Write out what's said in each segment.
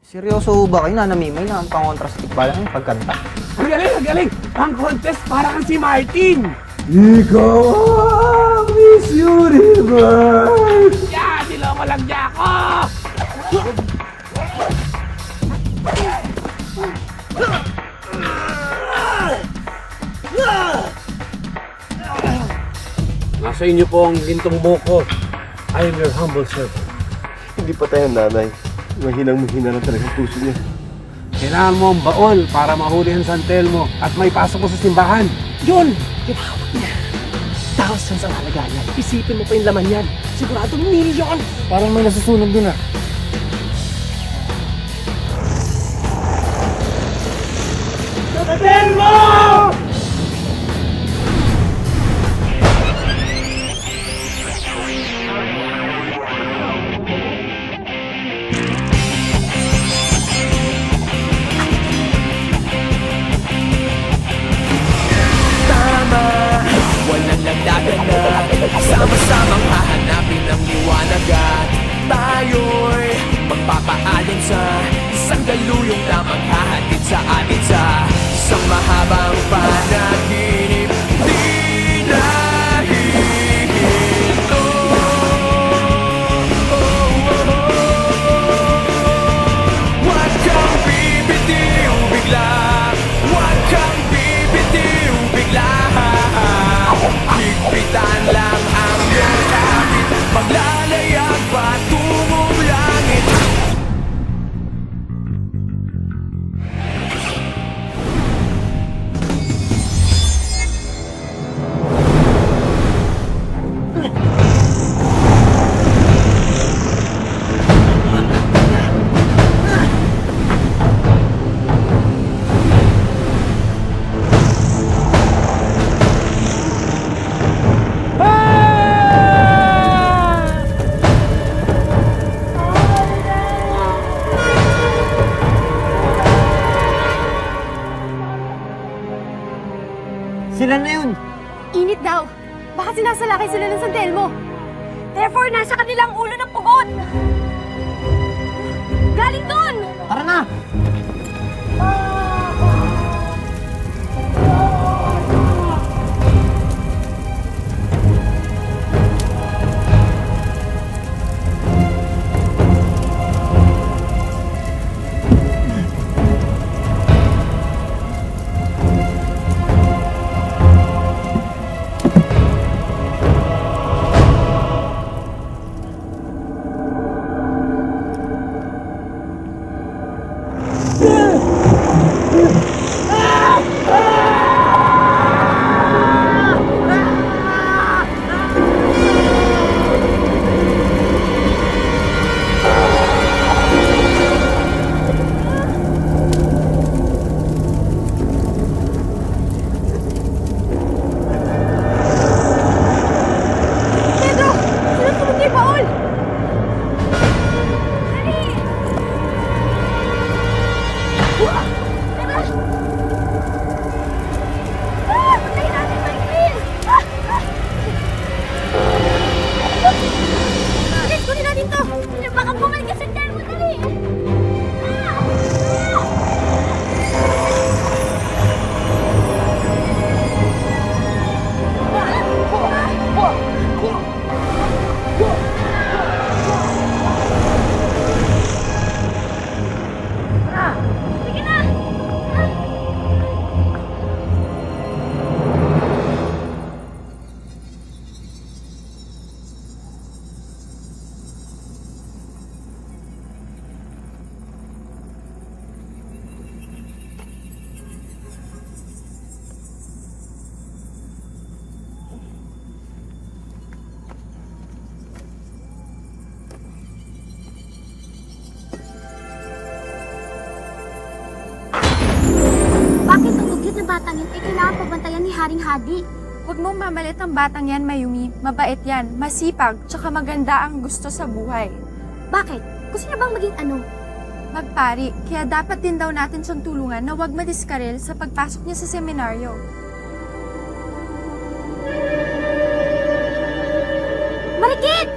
Seryoso ba kayo na namimay na ang pang-contrastic ba lang yung pagkanta? Ang galing, ang galing! Ang contest para kang si Martin! Ikaw ang Miss Universe! Yeah! Niloko lang niya ako! Nasa inyo po ang gintong buko. I am your humble servant. Hindi pa tayo nanay. Mahinang-mahina lang talagang puso niya. Kailangan mo ang baon para mahuli ang santel mo at may pasok mo sa simbahan. Yun! Tinawag niya. Thousands ang halaga niya. Isipin mo pa yung laman yan. Siguradong milyon! Parang may nasusunog dun ah. Santel mo! Walang lagdagan na sama-samang hahanapin ang liwanag at tayo'y magpapaayon sa isang daluyong na maghahatid sa atin sa isang mahabang panaginip. Di na hihinto. Huwag kang bibitiw bigla. Huwag kang bibitiw bigla. Higpitan lang ang iyong kapit. Maglalayag patungong langit. Sila na yun! Init daw. Baka sinasalakay sila ng santel mo. Therefore, nasa kanilang ulo ng pugot. Galing doon! Tara na! Pedro! Sunod-sunod kay Paul! Dali! Tara! Patayin natin yung grill! Bilis, kunin natin to! Baka bumalik ka sa santel mo, dali! Sige na! Bakit ang ugyot ng batang yun ay kailangan pabantayan ni Haring Hadi? Huwag mong mamalit ang batang yan, Mayumi. Mabait yan, masipag, tsaka maganda ang gusto sa buhay. Bakit? Gusto niya bang maging ano? Magpari, kaya dapat din daw natin siyang tulungan na huwag madiskarel sa pagpasok niya sa seminaryo. Marikit!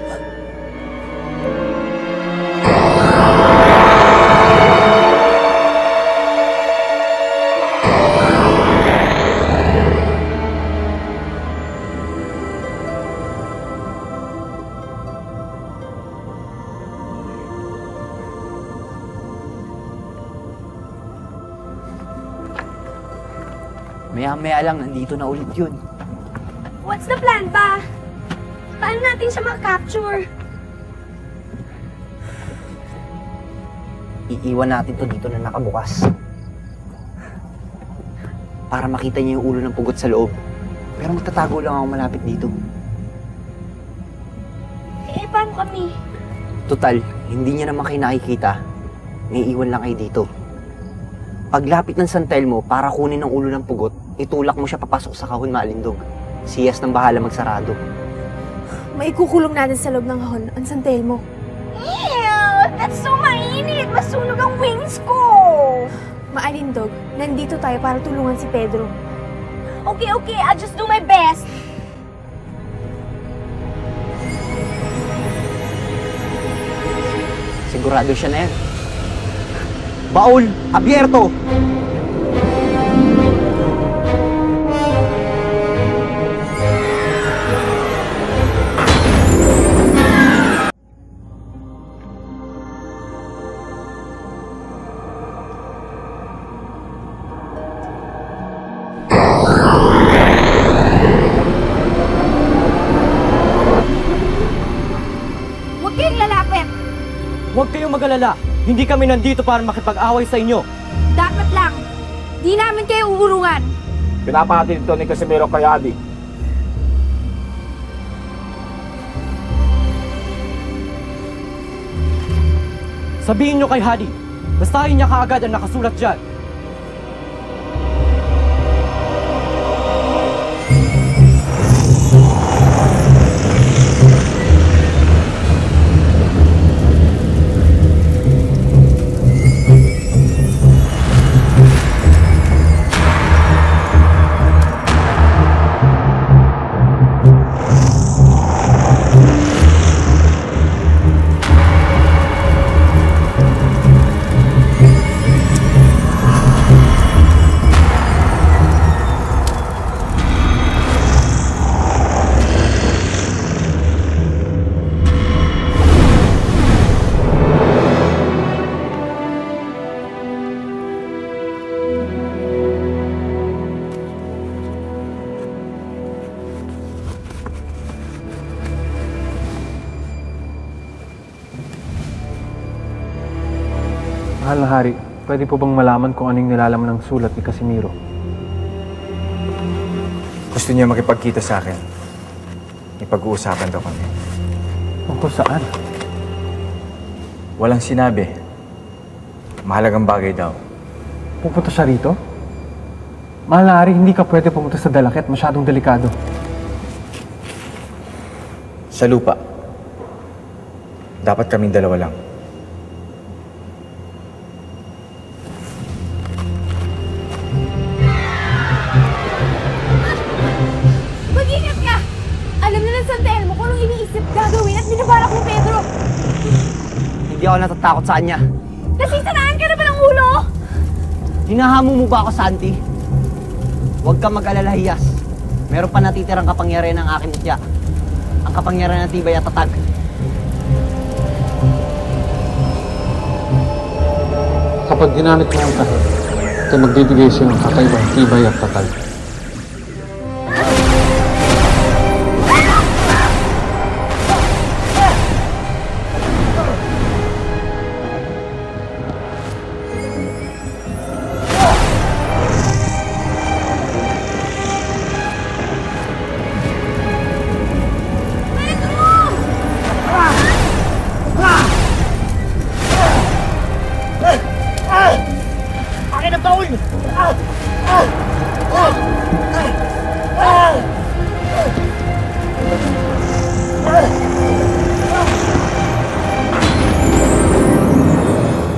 Maya-maya lang, nandito na ulit yun. What's the plan ba? Paano natin siya makapture? Iiwan natin to dito na nakabukas. Para makita niya yung ulo ng pugot sa loob. Pero magtatago lang ako malapit dito. Eh, paano kami? Total, hindi niya naman kayo nakikita. May iwan lang kayo dito. Paglapit ng San Telmo para kunin ang ulo ng pugot, itulak mo siya papasok sa kahon Malindog. Siyas nang bahala magsarado. Maikukulong natin sa loob ng kahon ang San Telmo. Ew! That's so mainit! Masunog ang wings ko! Maalindog, nandito tayo para tulungan si Pedro. Okay, I'll just do my best. Sigurado siya na yan. Baul! Abierto! Huwag kayong lalapit! Huwag kayong mag-alala. Hindi kami nandito para makipag-away sa inyo. Dapat lang! Di namin kayo uurungan! Pinapahatid ito ni Casimiro kay Adi. Sabihin nyo kay Hadi, basahin niya kaagad ang nakasulat dyan. Mahal na hari, pwede po bang malaman kung anong nilalaman ng sulat ni Casimiro? Gusto niya makipagkita sa akin. May pag-uusapan daw kami. Tungkol saan? Walang sinabi. Mahalagang bagay daw. Pupunta siya rito? Mahal na hari, hindi ka pwede pumunta sa Dalakit. Masyadong delikado. Sa lupa. Dapat kaming dalawa lang. Mag-ingat ka! Alam na ng San Telmo kung anong iniisip gagawin at binabalak mo, Pedro! Hindi ako natatakot sa kanya. Nasisanaan ka na ba ng ulo? Hinahamo mo ba ako, Santi? Huwag kang mag-alala, Hiyas. Meron pa natitirang kapangyarihan ng aking mutya. Ang kapangyarihan ng tibay at tatag. Kapag ginamit mo ang kahit, ito magbibigay siya ng kakaibang tibay at tatag.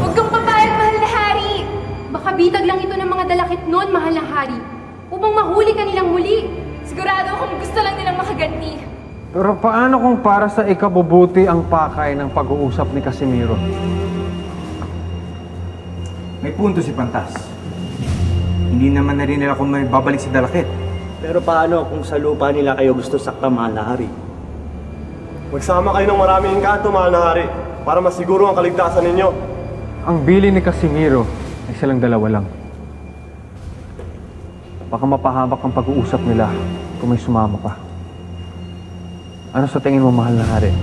Huwag kang papayag, mahal na hari! Baka bitag lang ito ng mga dalakit noon, mahal na hari. Upang mahuli ka nilang muli. Sigurado akong gusto lang nilang makaganti. Pero paano kung para sa ikabubuti ang pakay ng pag-uusap ni Casimiro? May punto si Pantas. Hindi naman na rin nila kung may babalik si Dalakit. Pero paano kung sa lupa nila kayo gusto sakta, mahal na hari? Magsama kayo ng maraming engkanto, mahal na hari, para masiguro ang kaligtasan ninyo. Ang bili ni Casimiro ay silang dalawa lang. Baka mapahamak ang pag-uusap nila kung may sumama pa. Ano sa tingin mo, mahal na hari?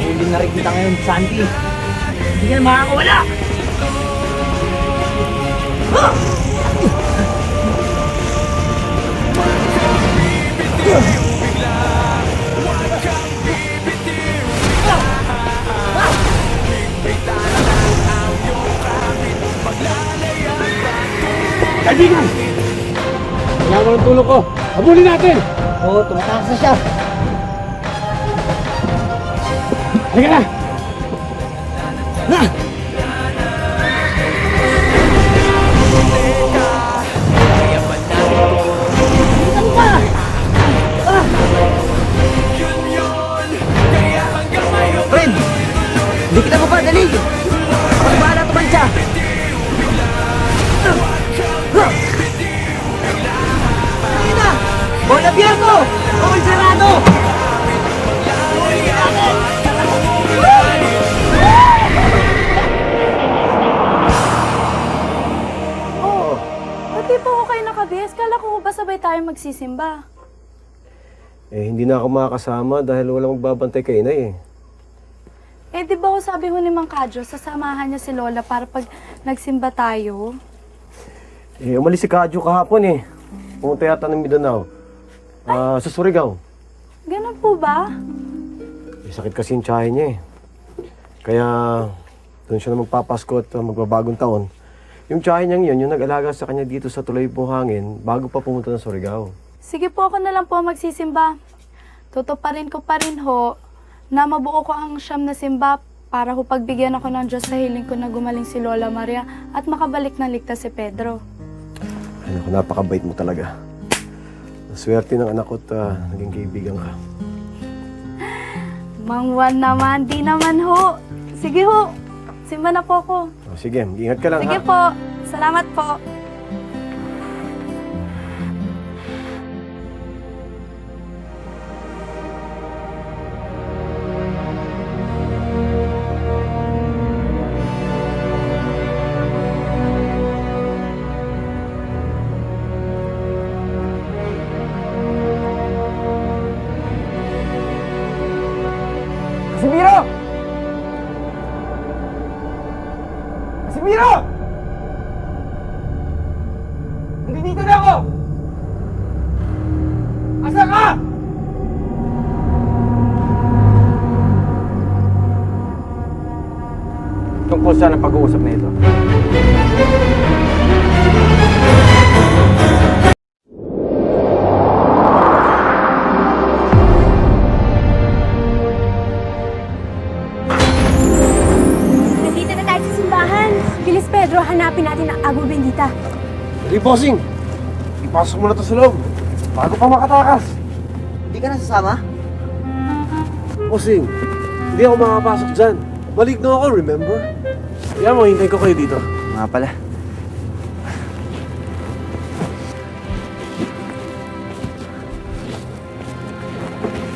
Huli na rin kita ngayon, Sandy. Hindi ka na makakawala! Kaibigan! Kailangan ng tulong ko. Habulin natin! Oo, tumatakas na siya. Halika na! Friend! Hindi kita mapadali! Ako na bahala tumansya! Ina! Bola Bierto! Gol sarado! Oh, pati po ako kayo nakabihas. Kala ko ba sabay tayo magsisimba? Eh, hindi na ako makakasama dahil walang magbabantay kay Inay eh. Eh, di ba sabi ho ni Mang Kadyo, sasamahan niya si Lola para pag nagsimba tayo? Eh, umalis si Kadyo kahapon eh. Pumunta yata ng Mindanao. Sa Surigao. Ganun po ba? Eh, sakit kasi yung tiyahin niya eh. Kaya, doon siya na magpapasko at magbabagong taon. Yung tiyahin niyang yun, yung nag-alaga sa kanya dito sa Tulay Buhangin, bago pa pumunta ng Surigao. Sige po, ako na lang po magsisimba. Tutuparin ko pa rin ho na mabuo ko ang siyam na simba para ho pagbigyan ako ng Diyos sa hiling ko na gumaling si Lola Maria at makabalik na ligtas si Pedro. Ay, naku, napakabait mo talaga. Swerte ng anak ko at naging kaibigan ka. Mang Juan naman, di naman ho. Sige ho, simba na po ako. Oh, sige, ingat ka lang Sige ha. po, salamat po. Casimiro! Casimiro! Nandito na ako! Asan ka? Tungkol saan ang pag-uusap na ito? Nandito na tayo sa simbahan. Bilis Pedro, hanapin natin ang Agua Bendita. Hey, bossing! Ipasok mo na to sa loob. Bago pa makatakas. Hindi ka nasasama? Bossing, hindi ako makapasok dyan. Maligno ako, remember? Kaya mo, hintay ko kayo dito. Nga pala.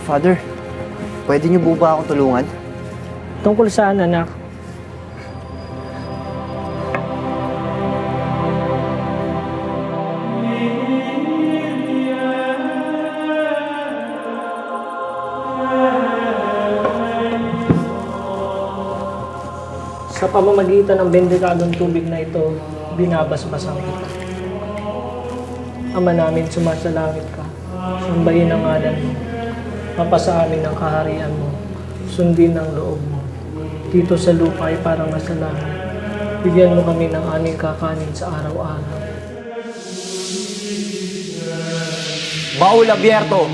Father, pwede niyo po ba akong tulungan? Tungkol saan, anak? Sa pamamagitan ng bendikadong tubig na ito, binabasbasan kita. Ama namin, sumasalangit ka. Sambahin ang ngalan mo. Mapasa amin ang kaharian mo. Sundin ang loob mo. Dito sa lupa ay parang nasa langit. Bigyan mo kami ng aming kakanin sa araw-araw. Baul abierto!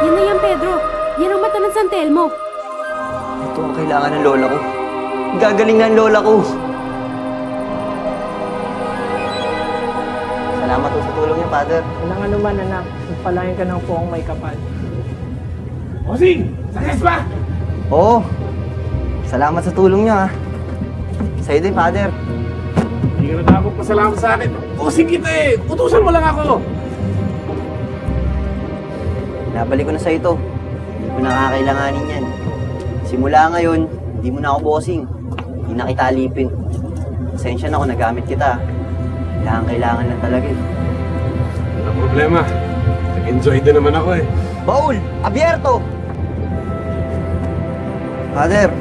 Yan na yan, Pedro. Yan ang mata ng San Telmo. Ito ang kailangan ng lola ko. Gagaling na ang lola ko. Salamat po sa tulong niyo, Father. Walang anuman, anak. Pagpalain ka ng poong may kapal. Bossing! Success ba? Oo. Salamat sa tulong niyo, ha. Sa'yo din, Father. Hindi ka na dapat pasalamat sa akin. Bossing kita eh! Utusan mo lang ako! Nabalik ko na sa'yo to. Hindi ko nakakailanganin yan. Simula ngayon, hindi mo na ako bossing. Hindi na kita alipin. Pasensya na kung nagamit kita. Kailangan lang talaga eh. Walang problema. Nag-enjoy din naman ako eh. Baul! Abierto! Father,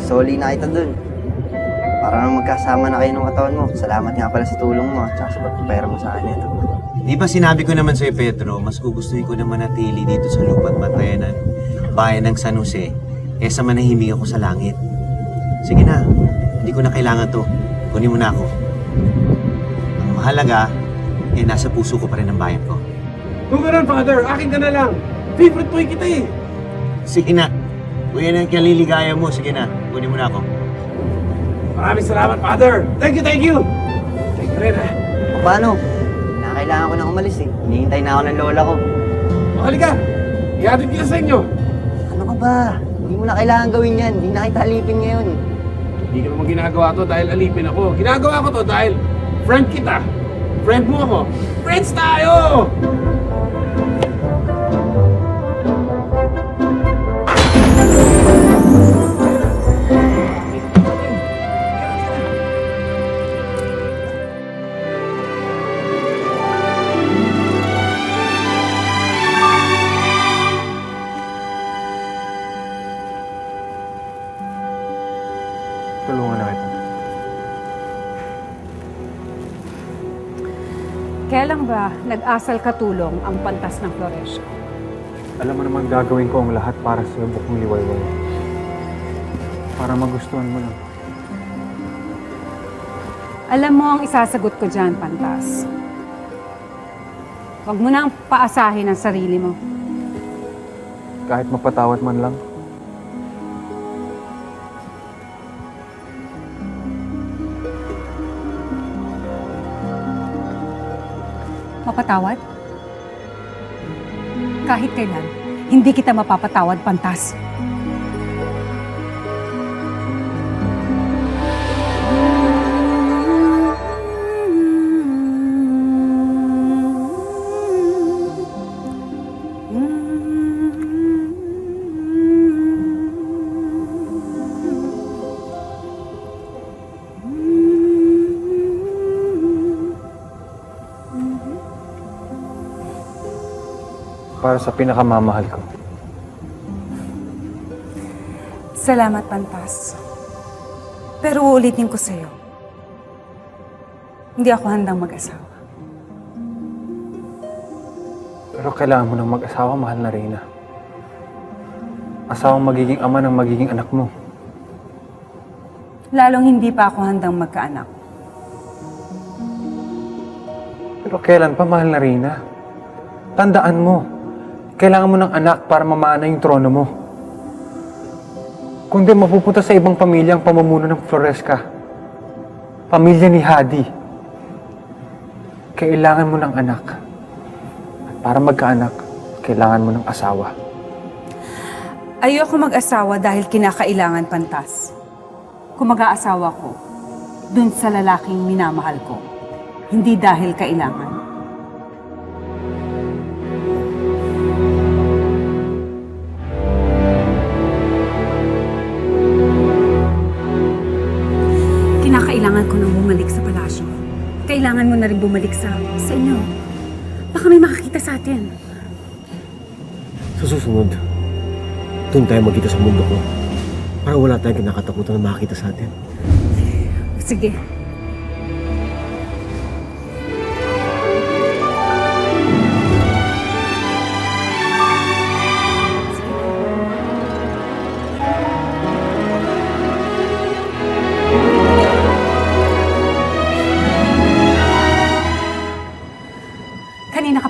soli na kita dun. Para nang magkasama na kayo ng katawan mo. Salamat nga pala sa tulong mo at sa pagpapera mo sa akin ito. Di ba sinabi ko naman sa'yo, Pedro, mas gugustuhin ko na manatili dito sa lupa't matayanan, bayan ng San Jose, kaysa manahimik ako sa langit. Sige na, hindi ko na kailangan to. Kunin mo na ako. Ang mahalaga, nasa puso ko pa rin ang bayan ko. Kung gano'n, Father, akin ka na lang. Favorite boy kita eh. Sige na, kung yan ang kaliligaya mo, sige na, kunin mo na ako. Maraming salamat, Father. Thank you, thank you. Thank you rin, ha. Paano? Kailangan ko nang umalis eh. Hinihintay na ako ng lola ko. Halika. Ihatid kita sa inyo. Ano ka ba? Hindi mo na kailangan gawin yan. Hindi na kita alipin ngayon. Hindi ko naman ginagawa to dahil alipin ako. Ginagawa ko to dahil friend kita. Friend mo ako. Friends tayo! Tulungan na kita. Kailan ba nag-asal katulong ang pantas ng Florescia? Alam mo naman gagawin ko ang lahat para sa iyo, Bukong Liwayway. Para magustuhan mo lang. Alam mo ang isasagot ko dyan, Pantas. Huwag mo nang paasahin ang sarili mo. Kahit mapatawad man lang. Mapatawad? Kahit kailan, hindi kita mapapatawad, Pantas. Para sa pinakamamahal ko. Salamat, Pantas. Pero uulitin ko sa'yo, hindi ako handang mag-asawa. Pero kailangan mo ng mag-asawa, mahal na Reyna. Asawang magiging ama ng magiging anak mo. Lalong hindi pa ako handang magkaanak. Pero kailan pa, mahal na Reyna? Tandaan mo, kailangan mo ng anak para mamana yung trono mo. Kundi mapupunta sa ibang pamilya ang pamumuno ng Floresca. Pamilya ni Hadi. Kailangan mo ng anak. At para magkaanak, kailangan mo ng asawa. Ayoko mag-asawa dahil kinakailangan, Pantas. Kung mag-aasawa ko, dun sa lalaking minamahal ko. Hindi dahil kailangan. Kinakailangan ko nang bumalik sa palasyo. Kailangan mo na rin bumalik sa inyo. Baka may makakita sa atin. Sa susunod, doon tayo magkita sa mundo ko. Para wala tayong kinakatakutan na makakita sa atin. Sige.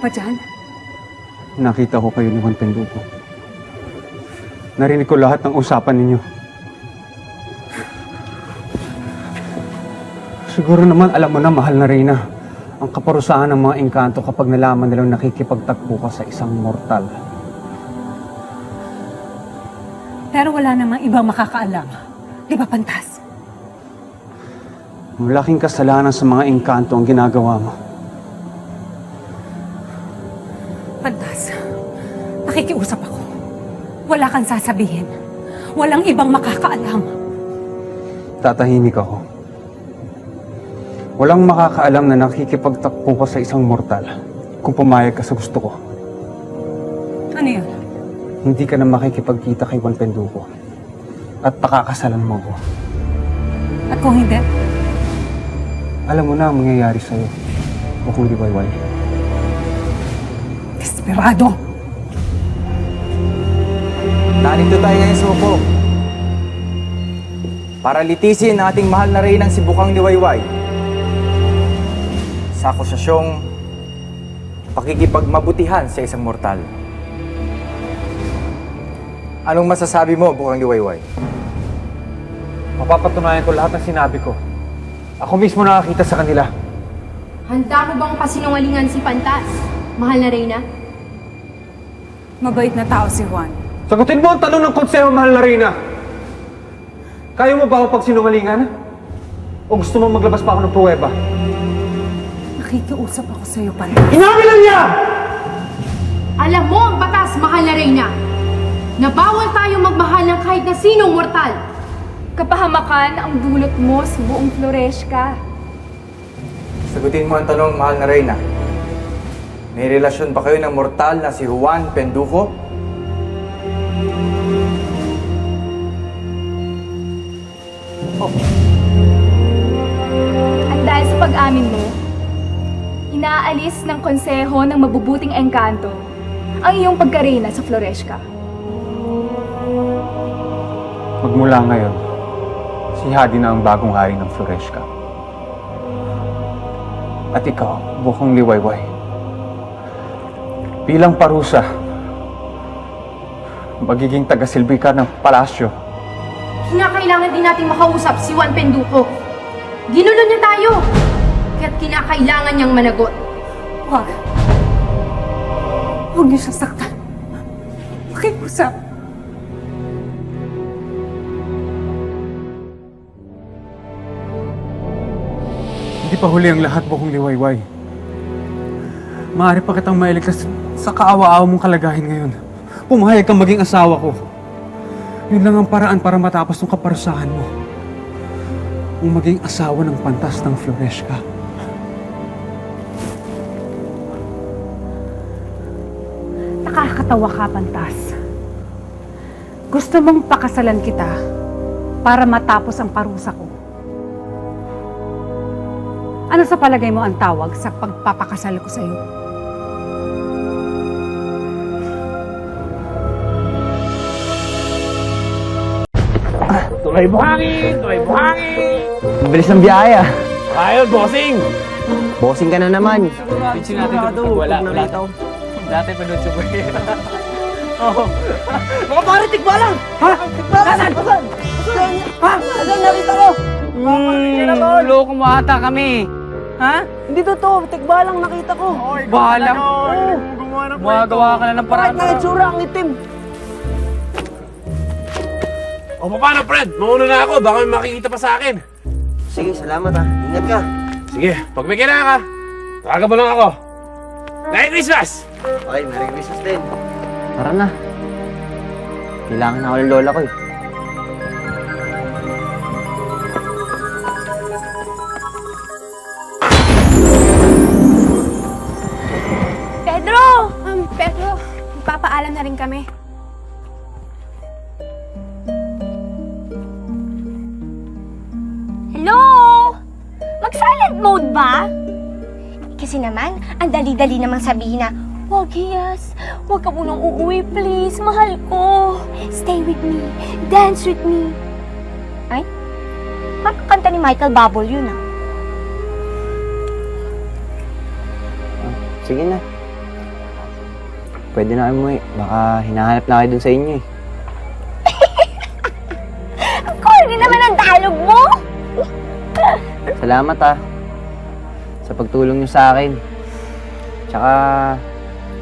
ba dyan? Nakita ko kayo ni Juan Penduko. Narinig ko lahat ng usapan ninyo. Siguro naman alam mo na, mahal na Reyna, ang kaparusahan ng mga engkanto kapag nalaman nilang nakikipagtagpo ka sa isang mortal. Pero wala namang ibang makakaalam. Di ba, Pantas? Malaking kasalanan sa mga engkanto ang ginagawa mo. Pantas, nakikiusap ako. Wala kang sasabihin. Walang ibang makakaalam. Tatahimik ako. Walang makakaalam na nakikipagtakpo ka sa isang mortal kung pumayag ka sa gusto ko. Ano yun? Hindi ka na makikipagkita kay Juan Penduko at pakakasalan mo ko. At kung hindi? Alam mo na ang mangyayari sa'yo. Bukong Liwayway. Desperado! Narito tayo ngayon sa hukbo para litisin ang ating mahal na reynang si Bukang Liwayway sa akusasyong pakikipagmabutihan sa isang mortal. Anong masasabi mo, Bukang Liwayway? Mapapatunayan ko lahat ng sinabi ko. Ako mismo nakakita sa kanila. Handa mo bang pasinungalingan si Pantas, mahal na Reyna? Mabait na tao si Juan. Sagutin mo ang tanong ng konseho, mahal na Reyna. Kaya mo ba ako pagsinungalingan? O gusto mo maglabas pa ako ng pruweba? Nakikiusap ako sa'yo, Pantas. Inabi lang niya! Alam mo ang batas, mahal na Reyna, na bawal tayo magmahal ng kahit na sinong mortal. Kapahamakan ang dulot mo sa buong Floreshka. Sagutin mo ang tanong, mahal na reyna. May relasyon ba kayo ng mortal na si Juan Penduko? At dahil sa pag-amin mo, inaalis ng konseho ng mabubuting engkanto ang iyong pagkareyna sa Floreshka. Magmula ngayon, si Hadi na ang bagong hari ng Floreshka. At ikaw, Bukang Liwayway, bilang parusa, magiging tagasilbi ka ng palasyo. Kinakailangan din nating makausap si Juan Penduko. Ginulo niya tayo, kaya't kinakailangan niyang managot. Huwag. Huwag niyo siya saktan. Makikusap. Hindi pa huli ang lahat, Bukang Liwayway. Maaari pa kitang mailigtas sa kaawa-awa mong kalagayan ngayon. Pumayag kang maging asawa ko. Yun lang ang paraan para matapos ng kaparusahan mo. Ang maging asawa ng Pantas ng Floreshka. Nakakatawa ka, Pantas. Gusto mong pakasalan kita para matapos ang parusa ko. Ano sa palagay mo ang tawag sa pagpapakasal ko sa'yo? Tulay buhangin! Tulay buhangin! Ang bilis ng biyaya. Ayun, bossing! Bossing ka na naman. Pinsin natin ito. Wala. Dati panood sa buhay. Oo. Mga pare, tigba lang! Ha? Tigba lang! Saan? Ha? Saan nakita ko? Loko mo ata kami. Ha? Hindi totoo, tigba lang nakita ko. Bahala. Gumagawa ka na ng paraan. Bakit na itsura ang itim? O paano, Fred? Mauna na ako, baka may makikita pa sa akin. Sige, salamat ha. Ingat ka. Sige, pag may kailangan ka, tawagan mo lang ako. Merry Christmas! Okay, Merry Christmas din. Tara na. Kailangan na ako ng lola ko eh. Pedro, magpapaalam na rin kami. Hello? Mag-silent mode ba? Kasi naman, ang dali-dali namang sabihin na, "Wag, Hiyas. Wag ka munang uuwi, please. Mahal ko. Stay with me. Dance with me." Ay? Parang kanta ni Michael Bublé yun, ah. Sige na. pwede na kayo umuwi. Baka hinahanap na kayo dun sa inyo eh. Ang corny naman ang dialogue mo! Salamat sa pagtulong nyo sa akin. Tsaka,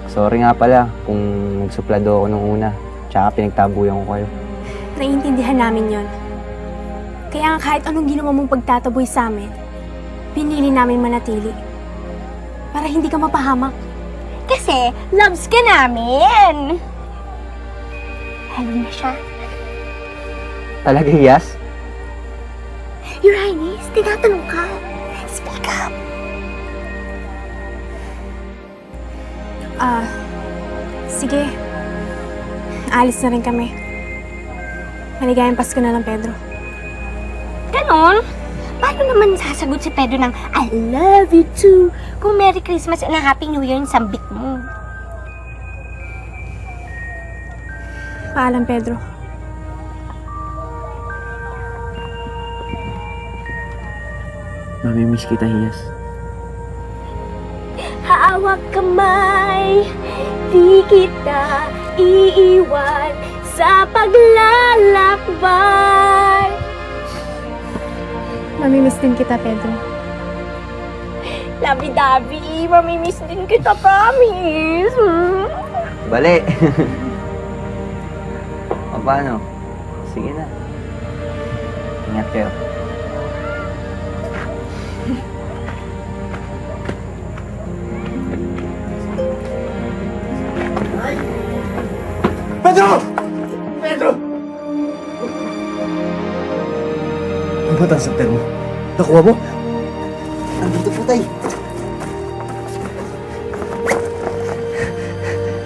sorry nga pala kung nagsuplado ako nung una. Tsaka pinagtabuyan ko kayo. Naiintindihan namin yon. Kaya nga kahit anong ginawa mong pagtataboy sa amin, pinili namin manatili. Para hindi ka mapahamak. Kasi, loves ka namin! Lalo na siya. Talaga, Yas? Your Highness, tinatanong ka. Speak up. Sige. Alis na rin kami. Maligayang Pasko na lang, Pedro. Ganon? Paano naman sasagot si Pedro ng I love you too kung Merry Christmas and a Happy New Year yung sambit mo? Paalam, Pedro. Mamimiss kita, Yas. Hawak kamay, di kita iiwan sa paglalakbay. Mamimiss din kita, Pedro. Labi-dabi, mamimiss din kita, promise. Bali! O paano? Sige na. Ingat kayo. Pedro! Pedro! Ano ba ang sakter mo? Nakuha mo? Nandito po, tay.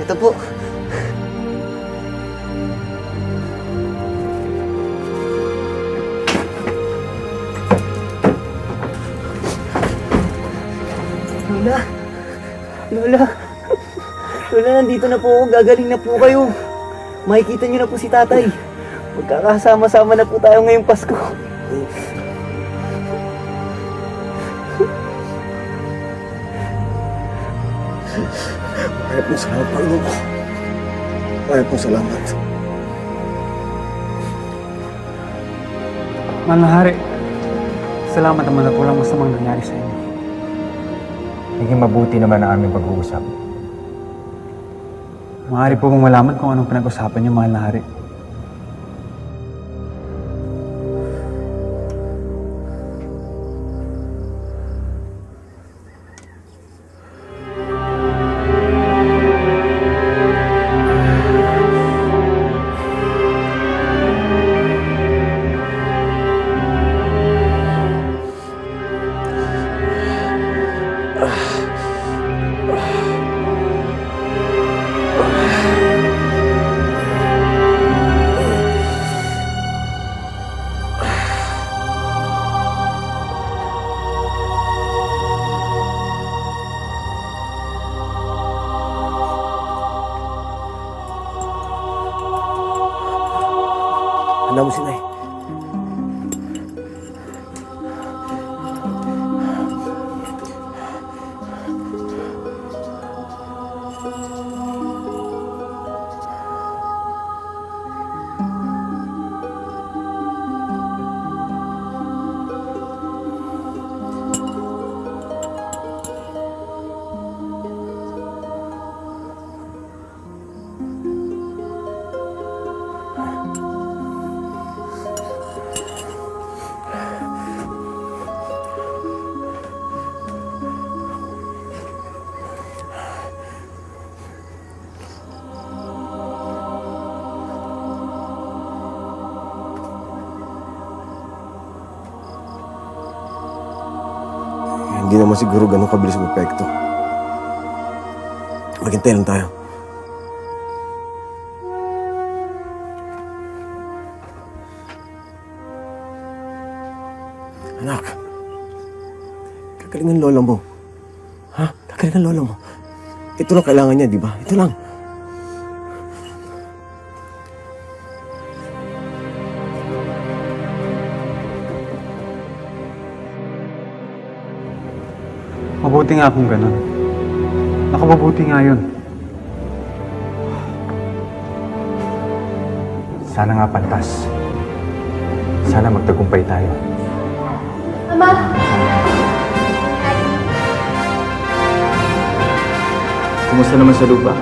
Ito po. Lola! Lola! Lola, nandito na po ako. Gagaling na po kayo. Makikita niyo na po si tatay. Magkakasama-sama na po tayo ngayong Pasko. Kaya po salamat, Panginoon ko. Kaya po salamat. Mahal na hari, salamat naman at walang masamang nangyari sa inyo. Naging mabuti naman ang aming pag-uusap. Maaari po bang malaman kung anong pinag-usapan niyo, mahal na hari? Handa mo si Nay. Hindi naman siguro ganun kabilis ang epekto. Maghintay lang tayo. Anak, kagaling ang lola mo. Ha? Kagaling ang lola mo. Ito lang kailangan niya, di ba? Ito lang. Mabuti nga kung ganun. Nakababuti nga yun. Sana nga pantas. Sana magtagumpay tayo. Ama! Kumusta naman sa lupa?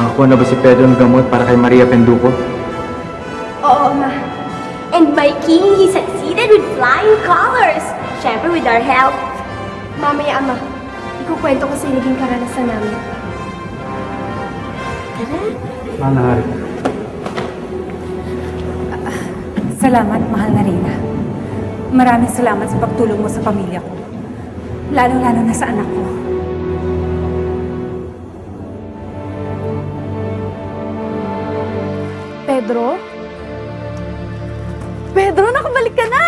Nakakuha na ba si Pedro ng gamot para kay Maria Penduko? Oo, Ma. And my king, he succeeded with flying colors. Siyempre, with our help. Mamaya, Ama. Ikukwento ko sa naging karanasan namin. Mahal na hari. Salamat, mahal na Reyna. Maraming salamat sa pagtulong mo sa pamilya ko. Lalo-lalo na sa anak ko. Pedro? Pedro, nakabalik ka na!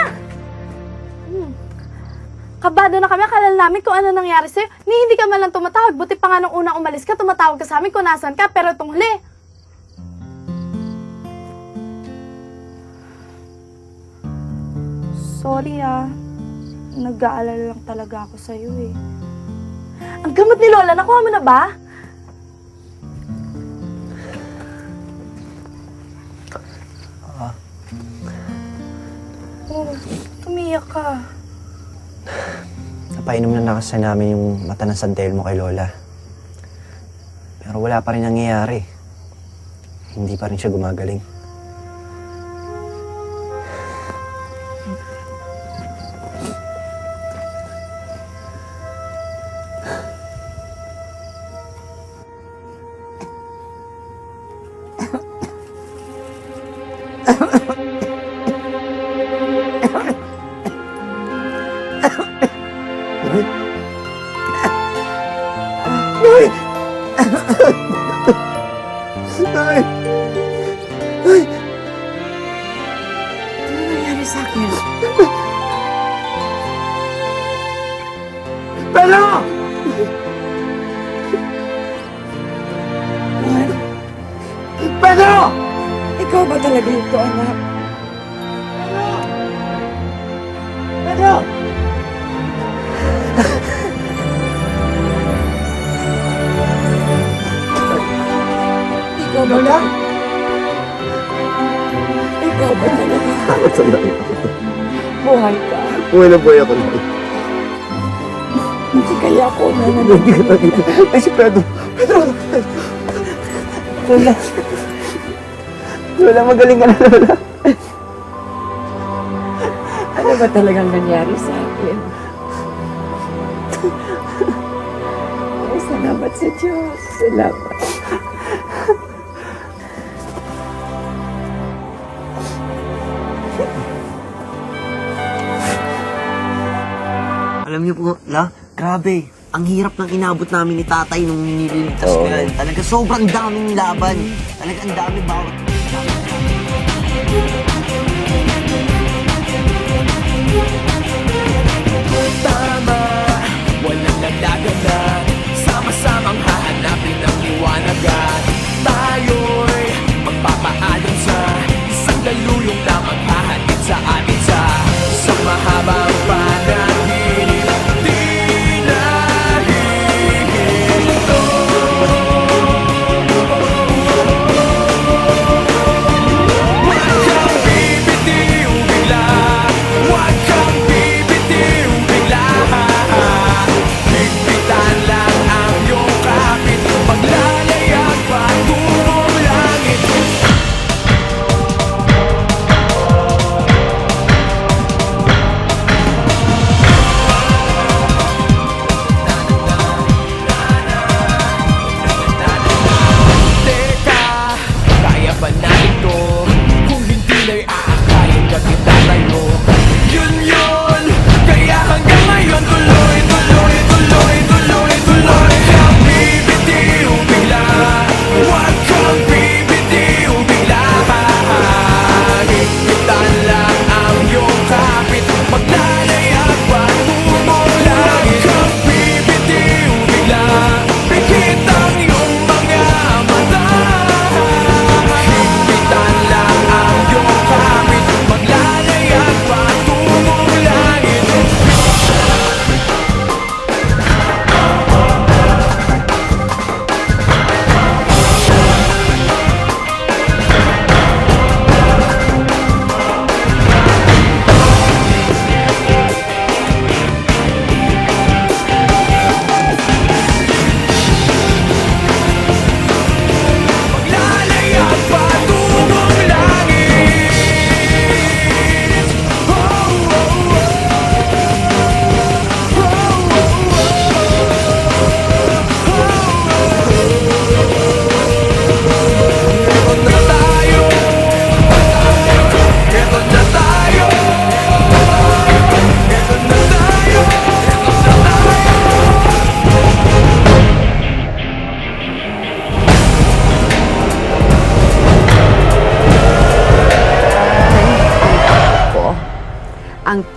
Kabado na kami, akala namin kung ano nangyari sa'yo. Hindi ka man lang tumatawag. Buti pa nga nung unang umalis ka, tumatawag ka sa amin kung nasan ka. Pero itong huli. Sorry nag-aalala lang talaga ako sa'yo eh. Ang gamot ni Lola, nakuha mo na ba? Oh, tumiyak ka. Napainom na kasi namin yung mata ng San Telmo kay Lola. Pero wala pa rin nangyayari. Hindi pa rin siya gumagaling. Ikaw ba talaga ito, anak? Ikaw ba talaga? Ikaw ba talaga? Buhay ka. Buhay na buhay ako na. Hindi kaya ako Hindi ka nakita. Ay, si Pedro. Lola. Lola, magaling ka na, Lola. Ano ba talagang nangyari sa akin? Salamat sa Diyos. Salamat. Alam niyo po, grabe. Ang hirap ng inabot namin ni tatay nung nililigtas ko yan. Talaga sobrang daming laban. Talaga ang dami bawat. Tama, walang nagdaganan. Sama-samang hahanapin ang liwanag at tayo'y magpapaalam sa isang daluyong na maghahatid sa atin sa mahabang panaginip. Di nahihinto. Huwag kang bibitiw bigla. Huwag kang bibitiw bigla. Higpitan lang ang iyong kapit. Maglalayag patungong langit. Teka, kaya ba natin to? Kung hindi na'y aakayin ka kita tayo. Yun yun, kaya hanggang ngayon tuloy, tuloy, tuloy, tuloy, tuloy. Huwag kang bibitiw bigla. Huwag kang bibitiw bigla. Higpitan lang ang iyong kapit. Maglalayag patungong langit. Huwag kang bibitiw bigla. Pikit ang iyong mga mata. Higpitan lang ang iyong kapit. Maglalayag patungong langit.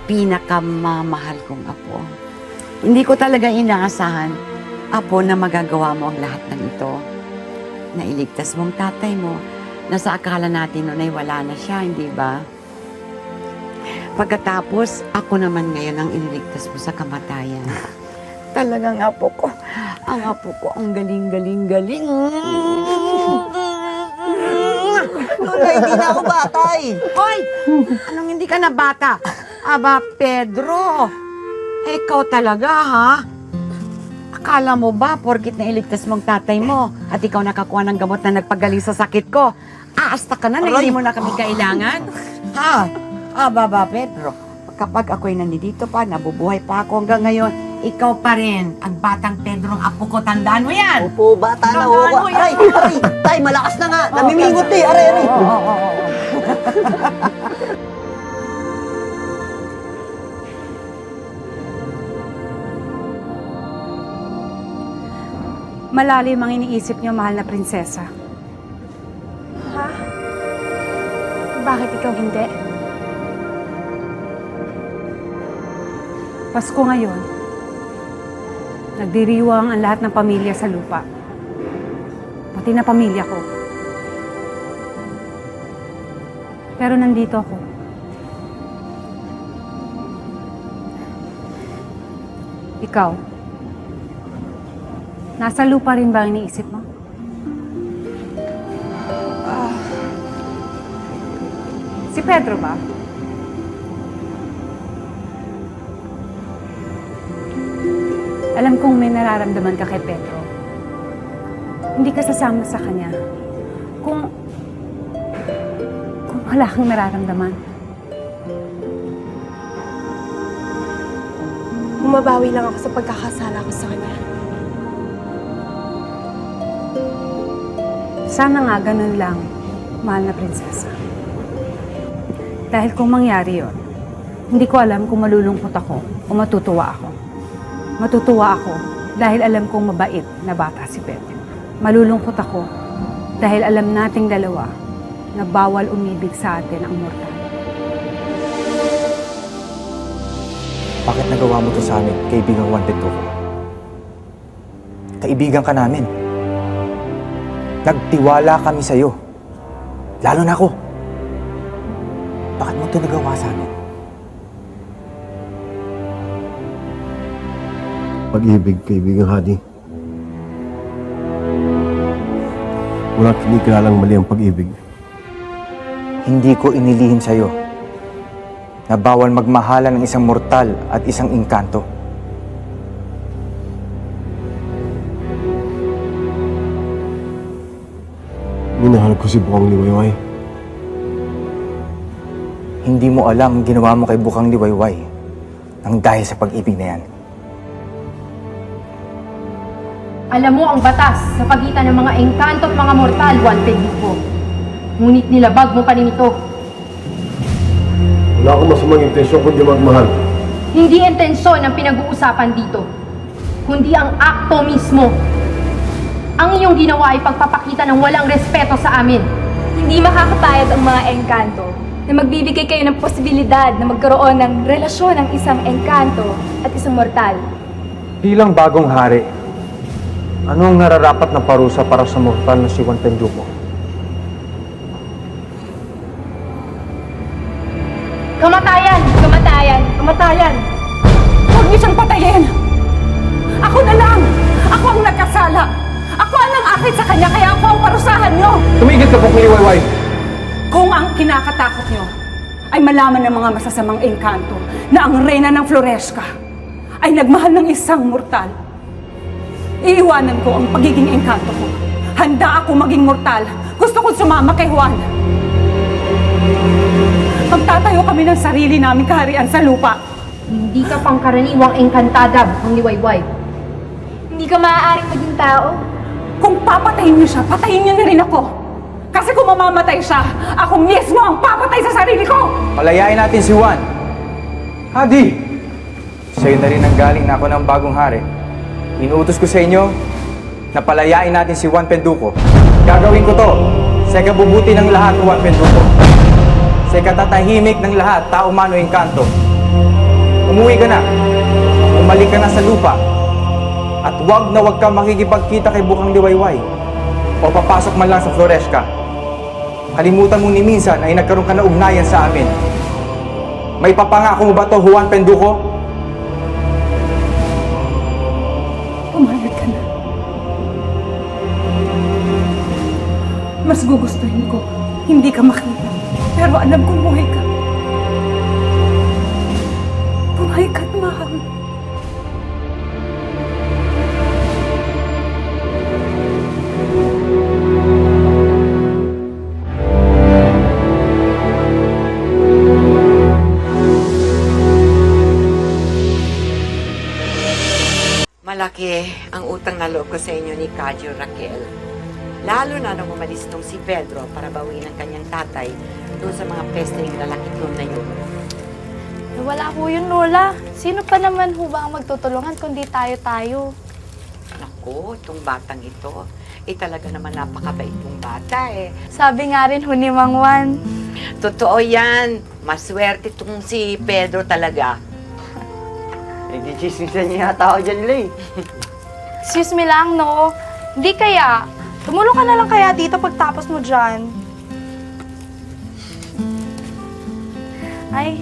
pinakamamahal kong apo. Hindi ko talaga inaasahan, apo, na magagawa mo ang lahat ng ito. Nailigtas mong tatay mo, na sa akala natin noon ay wala na siya, hindi ba? Pagkatapos, ako naman ngayon ang iniligtas mo sa kamatayan. Talagang apo ko, ang galing-galing-galing. Lola, hindi na ako batay. Hoy! Anong hindi ka na bata? Aba, Pedro! Ikaw talaga, ha? Akala mo ba, porkit nailigtas mong tatay mo at ikaw nakakuha ng gamot na nagpagaling sa sakit ko, aasta ka na na hindi mo na kami kailangan? Ha? Aba ba, Pedro? Kapag ako'y nandito pa, nabubuhay pa ako hanggang ngayon, ikaw pa rin ang batang Pedro, ang apo ko. Tandaan mo yan! Opo, bata na ako. Tandaan mo yan. Aray, aray, tay, malakas na nga. Namimingot eh. Aray, aray. Malalim ang iniisip niyo, mahal na prinsesa. Ha? Bakit ikaw hindi? Pasko ngayon, nagdiriwang ang lahat ng pamilya sa lupa. Pati na pamilya ko. Pero nandito ako. Ikaw, nasa lupa rin ba ang iniisip mo? Si Pedro ba? Alam kong may nararamdaman ka kay Pedro. Hindi ka sasama sa kanya. Kung wala kang nararamdaman. Bumabawi lang ako sa pagkakasala ko sa kanya. Sana nga ganun lang, mahal na prinsesa. Dahil kung mangyari yon, hindi ko alam kung malulungkot ako o matutuwa ako. Matutuwa ako dahil alam kong mabait na bata si Pedro. Malulungkot ako dahil alam nating dalawa na bawal umibig sa atin ang mortal. Bakit nagawa mo to sa amin, kaibigang Juan Penduko? Kaibigan ka namin. Nagtiwala kami sa'yo. Lalo na ako. Bakit mo to nagawa sa amin? Pag-ibig, kaibigang Hadi. Wala kinikilalang mali ang pag-ibig. Hindi ko inilihim sa'yo na bawal magmahalan ng isang mortal at isang engkanto. Minahal ko si Bukang Liwayway. Hindi mo alam ang ginawa mo kay Bukang Liwayway nang dahil sa pag-ibig na yan. Alam mo ang batas sa pagitan ng mga engkanto at mga mortal, Juan Penduko. Ngunit nilabag mo pa rin ito. Wala akong masamang intensyon kundi magmahal. Hindi intensyon ang pinag-uusapan dito, kundi ang akto mismo. Ang iyong ginawa ay pagpapakita ng walang respeto sa amin. Hindi makakapayag ang mga engkanto na magbibigay kayo ng posibilidad na magkaroon ng relasyon ng isang engkanto at isang mortal. Bilang bagong hari, ano ang nararapat na parusa para sa mortal na si Juan Penduko? Kamatayan! Kamatayan! Kamatayan! Huwag niyo siyang patayin! Ako na lang! Ako ang nagkasala! Ako ang nang-akit sa kanya, kaya ako ang parusahan niyo! Tumigil ka, Bukang Liwayway! Kung ang kinakatakot niyo ay malaman ng mga masasamang engkanto na ang reyna ng Floresca ay nagmahal ng isang mortal, iiwanan ko ang pagiging engkanto ko. Handa ako maging mortal. Gusto kong sumama kay Juan. Magtatayo kami ng sarili naming kaharian sa lupa. Hindi ka pangkaraniwang engkantada, Bukang Liwayway. Hindi ka maaaring maging tao. Kung papatayin niyo siya, patayin niyo na rin ako. Kasi kung mamamatay siya, ako mismo ang papatay sa sarili ko! Palayain natin si Juan. Hadi! Sa'yo na rin ang galing na ako ng bagong hari. Inuutos ko sa inyo na palayain natin si Juan Penduko. Gagawin ko to sa ikabubuti ng lahat, Juan Penduko. Sa ikatatahimik ng lahat, tao man o engkanto. Umuwi ka na. Umalik ka na sa lupa. At wag na wag kang makikipagkita kay Bukang Liwayway. O papasok man lang sa Floresca. Kalimutan mo ni minsan ay nagkaroon ka na ugnayan sa amin. May papangako mo ba to, Juan Penduko? Pumayag ka na. Mas gugustuhin ko, hindi ka makita. Pero alam kong buhay ka. Buhay ka, mahal. Malaki ang utang na loob ko sa inyo ni Kadyo Raquel. Lalo na nung umalis nung si Pedro para bawiin ang kanyang tatay doon sa mga pesteng lalakit nun na yun. Wala ho yun, Lola. Sino pa naman ho ba ang magtutulungan kundi tayo-tayo? Naku, itong batang ito, talaga naman napakabait mong bata eh. Sabi nga rin ho ni Mang Juan. Totoo yan. Maswerte itong si Pedro talaga. Nagchichismisan niya yata ako dyan, Lay. Excuse me lang, no? Hindi kaya. Tumulong ka na lang kaya dito pagtapos mo dyan. Ay,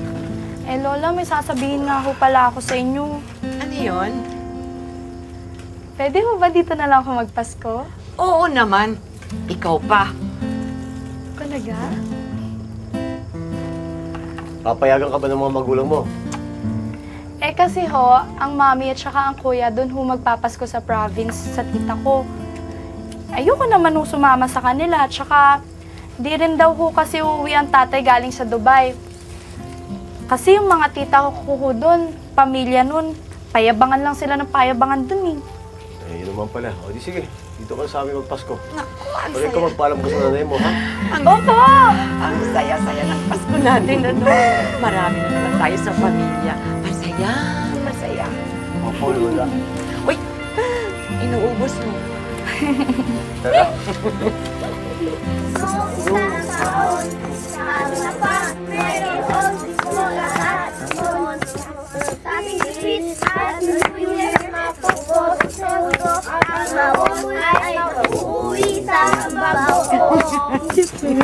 Lola, may sasabihin nga ho pala ako sa inyo. Ano yun? Pwede ho ba dito na lang ako magpasko? Oo naman. Ikaw pa. Talaga? Papayagan ka ba ng mga magulang mo? Kasi ho, ang mami at saka ang kuya doon ho magpapasko sa province sa tita ko. Ayoko naman ho sumama sa kanila at saka di rin daw ho kasi uuwi ang tatay galing sa Dubai. Kasi yung mga tita ko ho doon, pamilya nun, payabangan lang sila ng payabangan doon eh. Eh, yun naman pala. O di sige, dito ka sa amin magpasko. Naku, ang Pwede ka saya. magpaalam ko sa nanay mo, ha? Ang saya-saya ng Pasko natin, ano? Marami na naman tayo sa pamilya. Masaya, masaya. Opo, Lola. Uy, inuubos mo. Tara.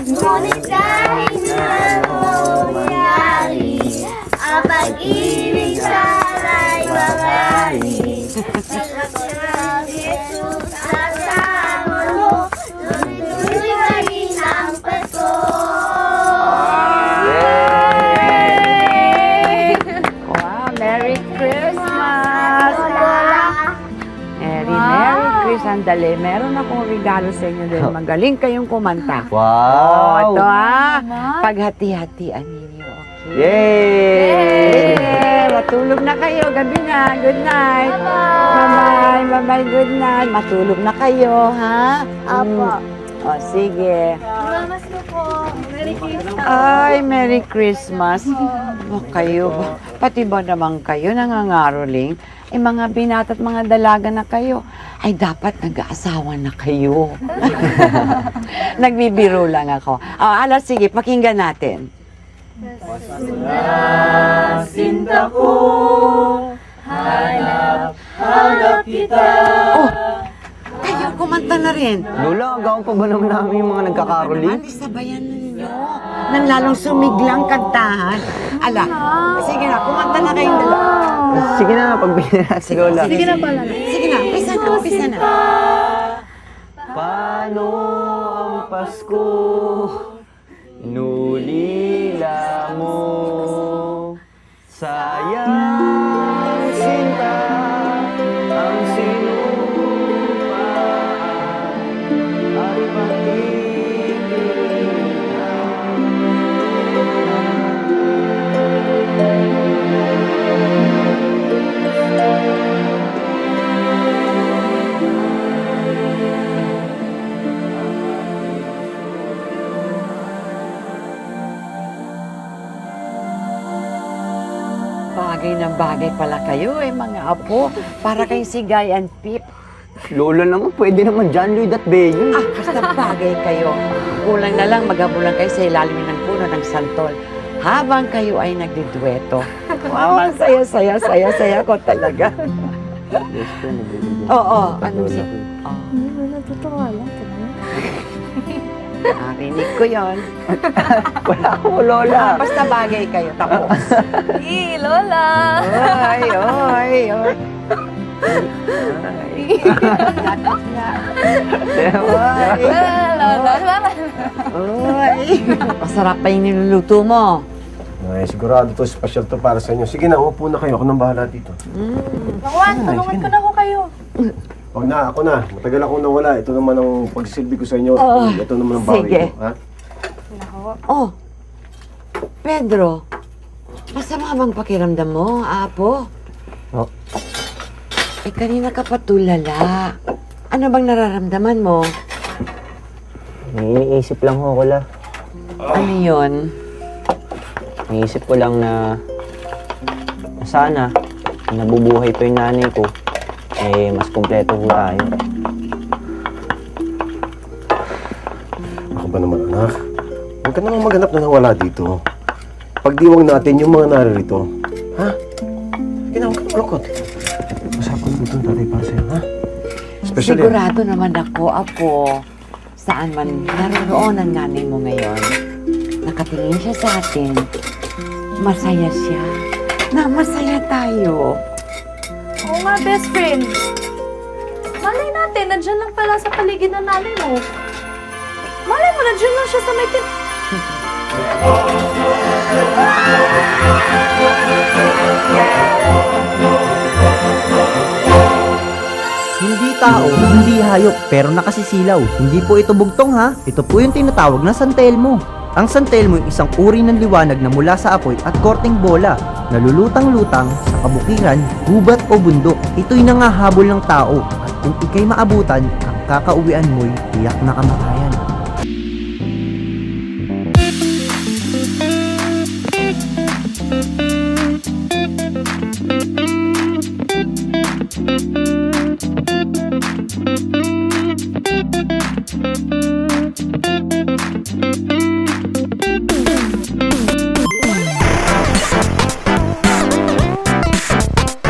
Ngunit kahit na mangyari, ang pag-ibig sa'y mawari. Salamat Jesus, kasama mo, tuloy-tuloy maging ang Pasko. Wow, Merry Christmas! Merry Christmas! Sandali, meron akong regalo sa inyo din. Magaling kayong kumanta. Wow! Ito ha, paghati-hatian ninyo, okay? Yay! Matulog na kayo, gabi na. Good night. Bye-bye. Bye-bye, good night. Matulog na kayo, ha? Apo. O, sige. Mamas ko po. Merry Christmas. Ay, Merry Christmas. O, kayo ba? Pati ba naman kayo nangangaroling? Mga binata at mga dalaga na kayo, ay dapat nag-aasawa na kayo. Nagbibiro lang ako. Alas, sige, pakinggan natin. Sinta ko, hanap kita. Oh, kayo kumanta na rin. Lola, agawan pa ba naman namin yung mga nagkakaroling? Ano, sabayan ninyo. Nang lalong sumiglang kantahan. Ala, sige na, kumanta na kayong dalawa. Sige na, pagbigyan na si Lola. Sige na pala. Sige na, umpisa na. Paano ang Pasko? Nulila mo. Sayang sinta ang sinupaan at Bagay na bagay pala kayo mga apo. Para kayong si Guy and Pip. Lola naman, pwede naman John Lloyd at Bea. Basta bagay kayo. Kulang na lang maghabulan kayo sa ilalim ng puno ng santol habang kayo ay nagdidueto. Wow, ang saya ko talaga. Yes po, nabibigyan. Oo, ano si... Natutuwa lang. Narinig ko yon. Wala akong lola. Basta bagay kayo, tapos. Lola! Oy, oy, oy. Oy. Masarap pa yung niluluto mo. Ay, sigurado to, special to para sa inyo. Sige na, umupo na kayo. Ako nang bahala dito. Juan, tulungan ko na ho kayo. Huwag na, ako na. Matagal ako nawala. Ito naman ang pagsilbi ko sa inyo. Oo. Ito naman ang bawi Sige. ko. Ha? Oh, Pedro, masama bang pakiramdam mo, apo? Oh. Eh, kanina ka pa tulala. Ano bang nararamdaman mo? May iniisip lang ho ko la. Ano yon? Iniisip ko lang na sana nabubuhay pa yung nanay ko, eh mas kumpleto ho tayo. Ako ba naman, anak? Huwag ka naman maghanap na nawala dito. Pagdiwang natin yung mga naririto. Ha? Sige na, huwag ka na malukot. Masarap ko na tatay para sa'yo, ha? Special yan. Sigurado naman ako, apo, saan man naroon ang nanay mo ngayon. Nakatingin siya sa atin. Masaya siya. Na masaya tayo. Oo nga, best friend. Malay natin, nandyan lang pala sa paligid ng nanay mo. Malay mo, nandyan lang siya sa may Hindi tao, hindi hayop, pero nakasisilaw. Hindi po ito bugtong ha. Ito po yung tinatawag na San Telmo. Ang San Telmo ay isang uri ng liwanag na mula sa apoy at korteng bola, nalulutang-lutang sa kabukiran, gubat o bundok. Ito'y nangahabol ng tao at kung ikay maabutan, ang kakauwian mo'y tiyak na kamatayan.